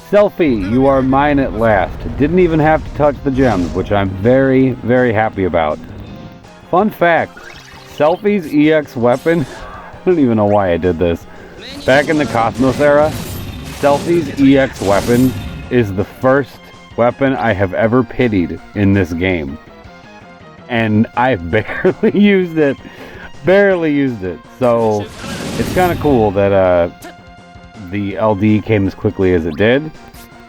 Selphie, you are mine at last. Didn't even have to touch the gems, which I'm very, very happy about. Fun fact, Selphie's EX weapon, I don't even know why I did this. Back in the Cosmos era, Selphie's EX weapon is the first weapon I have ever pitied in this game. And I barely used it. So it's kind of cool that the LD came as quickly as it did.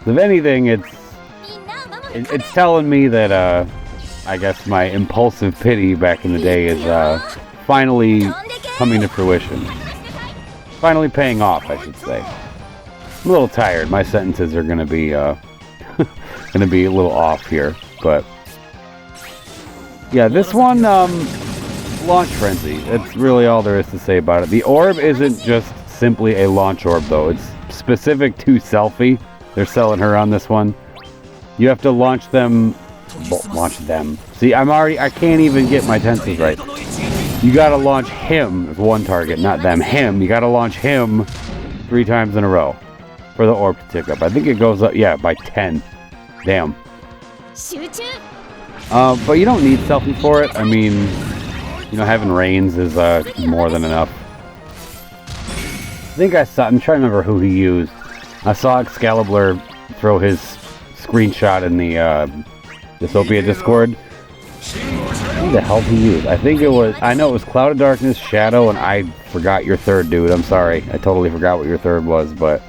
If anything, it's telling me that I guess my impulsive pity back in the day is finally coming to fruition. Finally paying off, I should say. I'm a little tired. My sentences are gonna be a little off here, but yeah, this one launch frenzy. That's really all there is to say about it. The orb isn't just simply a launch orb though. It's specific to Selphie. They're selling her on this one. You have to launch them. See, I can't even get my tenses right. You gotta launch him as one target, not them. Him. You gotta launch him 3 times in a row for the orb to tick up. I think it goes up, yeah, by 10. Damn. But you don't need Selphie for it. I mean, you know, having Reigns is more than enough. I think I'm trying to remember who he used. I saw Excalibur throw his screenshot in the Dissopia Discord. Who the hell did he use? I know it was Cloud of Darkness, Shadow, and I forgot your third, dude. I'm sorry. I totally forgot what your third was, but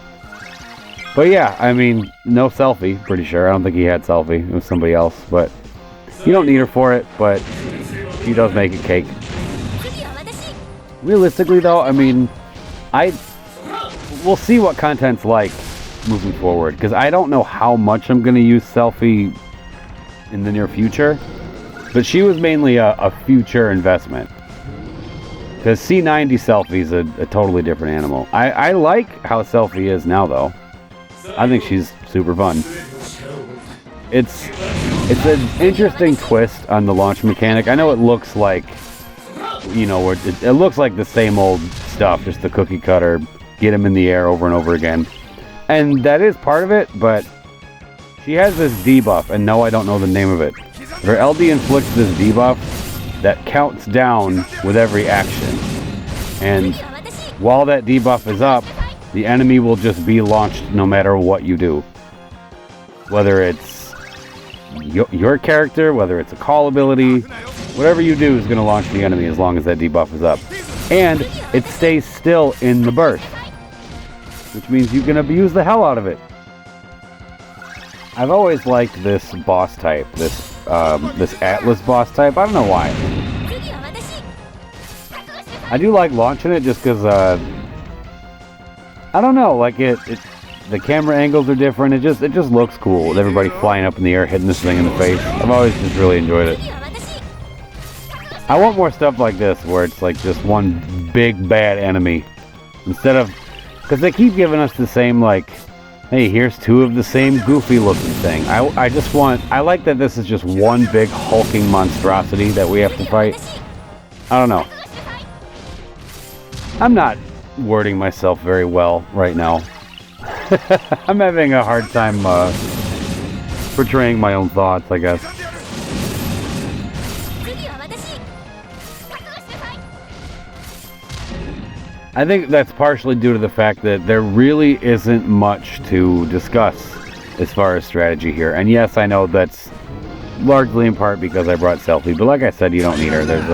yeah, I mean, no Selphie, pretty sure. I don't think he had Selphie. It was somebody else, but you don't need her for it, but she does make it cake. Realistically, though, I mean, we'll see what content's like moving forward, because I don't know how much I'm going to use Selphie in the near future, but she was mainly a future investment, because C90 Selphie is a totally different animal. I like how Selphie is now, though. I think she's super fun. It's an interesting twist on the launch mechanic. I know it looks like, you know, it looks like the same old stuff, just the cookie cutter, get him in the air over and over again. And that is part of it, but she has this debuff, and no, I don't know the name of it. Her LD inflicts this debuff that counts down with every action. And while that debuff is up, the enemy will just be launched no matter what you do. Whether it's your character, whether it's a call ability, whatever you do is going to launch the enemy as long as that debuff is up. And it stays still in the burst, which means you can abuse the hell out of it. I've always liked this boss type, this Atlas boss type. I don't know why. I do like launching it just because, I don't know, like the camera angles are different. It just looks cool with everybody flying up in the air, hitting this thing in the face. I've always just really enjoyed it. I want more stuff like this where it's like just one big bad enemy instead of, because they keep giving us the same, like, hey, here's 2 of the same goofy looking thing. I like that this is just one big hulking monstrosity that we have to fight. I don't know. I'm not wording myself very well right now. I'm having a hard time portraying my own thoughts, I guess. I think that's partially due to the fact that there really isn't much to discuss as far as strategy here. And yes, I know that's largely in part because I brought Selphie, but like I said, you don't need her. There's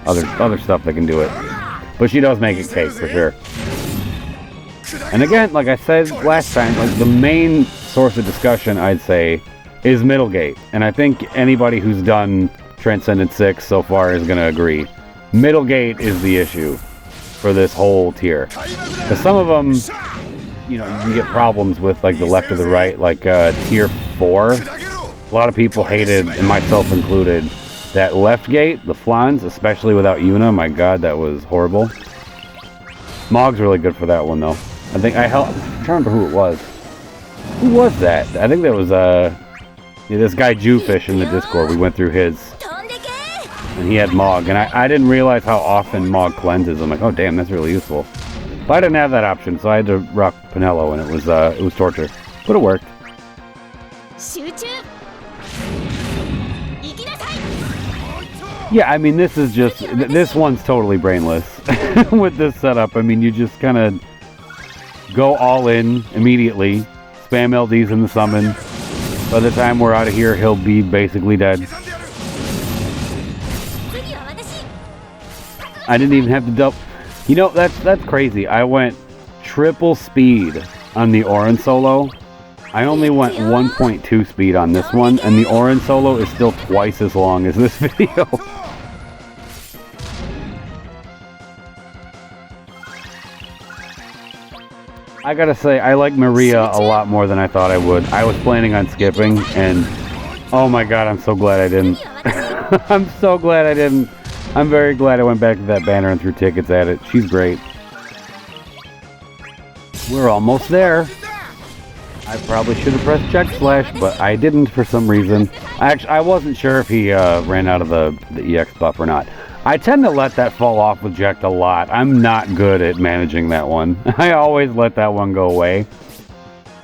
other stuff that can do it. But she does make it cake for sure. And again, like I said last time, like the main source of discussion, I'd say, is Middlegate. And I think anybody who's done Transcendence 6 so far is going to agree. Middlegate is the issue for this whole tier. Because some of them, you know, you can get problems with, like the left or the right, like tier 4. A lot of people hated, and myself included, that left gate, the flans, especially without Yuna. My god, that was horrible. Mog's really good for that one, though. I think I'm trying to remember who it was. Who was that? I think that was this guy Jewfish in the Discord. We went through his, and he had Mog, and I didn't realize how often Mog cleanses. I'm like, oh damn, that's really useful. But I didn't have that option, so I had to rock Pinello, and it was torture. But it worked. Yeah, I mean, this is just... This one's totally brainless with this setup. I mean, you just kind of go all in immediately. Spam LDs in the summon. By the time we're out of here, he'll be basically dead. I didn't even have to double... You know, that's crazy. I went triple speed on the Orin solo. I only went 1.2 speed on this one, and the Orin solo is still twice as long as this video. I gotta say, I like Maria a lot more than I thought I would. I was planning on skipping, and oh my god, I'm so glad I didn't. I'm so glad I didn't. I'm very glad I went back to that banner and threw tickets at it. She's great. We're almost there. I probably should have pressed check slash, but I didn't for some reason. I wasn't sure if he ran out of the EX buff or not. I tend to let that fall off with Jecht a lot. I'm not good at managing that one. I always let that one go away.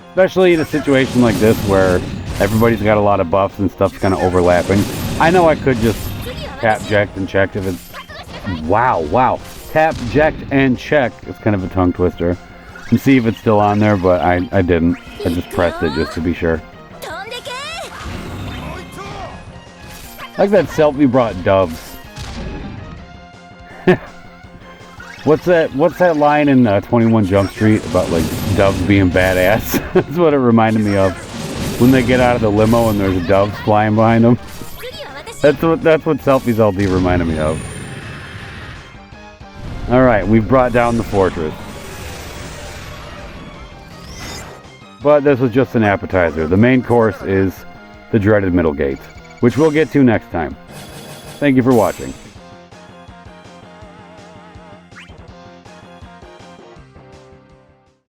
Especially in a situation like this where everybody's got a lot of buffs and stuff's kind of overlapping. I know I could just tap Jecht and check if it's... Wow. Tap Jecht and check. It's kind of a tongue twister. And see if it's still on there, but I didn't. I just pressed it just to be sure. Like that Selphie brought doves. What's that line in 21 Jump Street about like doves being badass? That's what it reminded me of. When they get out of the limo and there's doves flying behind them. That's what Selphie's LD reminded me of. Alright, we've brought down the fortress. But this was just an appetizer. The main course is the dreaded middle gate, which we'll get to next time. Thank you for watching.